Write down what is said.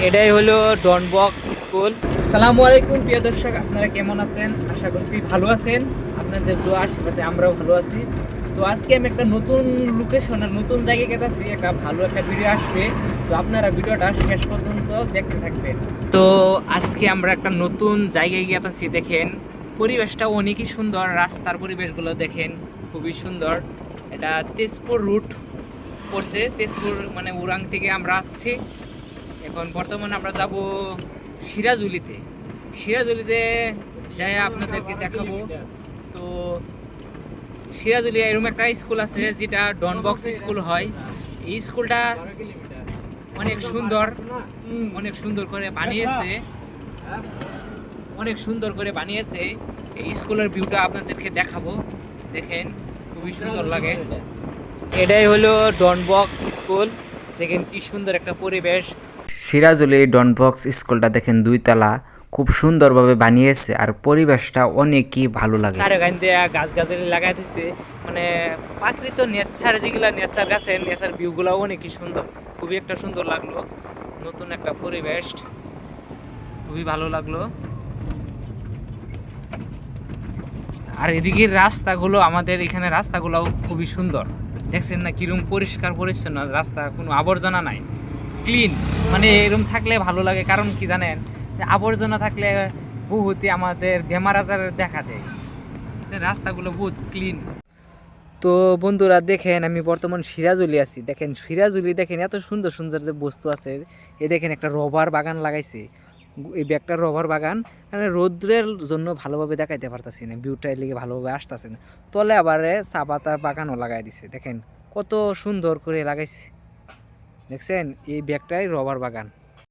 এটাই হলো ডন box school. আসসালামু আলাইকুম প্রিয় দর্শক, আপনারা কেমন আছেন? আশা করছি ভালো আছেন। আপনাদের দোয়া আশীর্বাদে আমরাও ভালো আছি। তো আজকে আমি একটা নতুন লোকেশনে নতুন জায়গায় গেছি, একটা ভালো একটা ভিডিও আসবে। তো আপনারা ভিডিওটা শেষ পর্যন্ত দেখতে থাকবেন। তো আজকে আমরা একটা নতুন জায়গায় গেছি, দেখেন পরিবেশটা অনেকই সুন্দর, রাস্তার পরিবেশগুলো দেখেন খুবই সুন্দর। এটা তেজপুর রুট পড়ছে, তেজপুর মানে উরাং থেকে আমরা আসছি। এখন বর্তমানে আমরা যাব সিরাজুলিতে। সিরাজুলিতে যাই আপনাদেরকে দেখাবো। তো সিরাজুলি এরকম একটা স্কুল আছে যেটা ডন বক্স স্কুল হয়। এই স্কুলটা অনেক সুন্দর, অনেক সুন্দর করে বানিয়েছে, অনেক সুন্দর করে বানিয়েছে। এই স্কুলের ভিউটা আপনাদেরকে দেখাবো, দেখেন খুবই সুন্দর লাগে। এটাই হলো ডন বক্স স্কুল, দেখেন কি সুন্দর একটা পরিবেশ। সিরাজুলি ডন বক্স স্কুলটা দেখেন দুইতলা, খুব সুন্দরভাবে বানিয়েছে আর পরিবেশটা অনেকই ভালো লাগে। চারগান দেয়া গাছ গাছালি লাগাই দিচ্ছে, মানে প্রাকৃতিক নেচার, যেগুলা নেচার গাছে নেচার ভিউগুলো অনেকই সুন্দর, খুবই একটা সুন্দর লাগলো। নতুন একটা পরিবেশ, খুবই ভালো লাগলো। আর এদিকের রাস্তাগুলো, আমাদের এখানে রাস্তাগুলো খুবই সুন্দর, দেখছেন না কিরকম পরিষ্কার পরিচ্ছন্ন রাস্তা, কোনো আবর্জনা নাই, ক্লিন। মানে এরকম থাকলে ভালো লাগে, কারণ কি জানেন, আবর্জনা থাকলে বহুতই আমাদের বেমার আজার দেখা দেয়। রাস্তাগুলো বহুত ক্লিন। তো বন্ধুরা দেখেন, আমি বর্তমান সিরাজুলি আছি। দেখেন সিরাজুলি, দেখেন এত সুন্দর সুন্দর যে বস্তু আছে। এই দেখেন একটা রবার বাগান লাগাইছে, এই ব্যাগটার রবার বাগান। মানে রৌদ্রের জন্য ভালোভাবে দেখাইতে পারতাছি না, ভিউটা লিগে ভালোভাবে আসতেছে না। তলে আবার চা পাতার বাগানও লাগাই দিছে, দেখেন কত সুন্দর করে লাগাইছে। দেখছেন এই ব্যাগটাই রবার বাগান।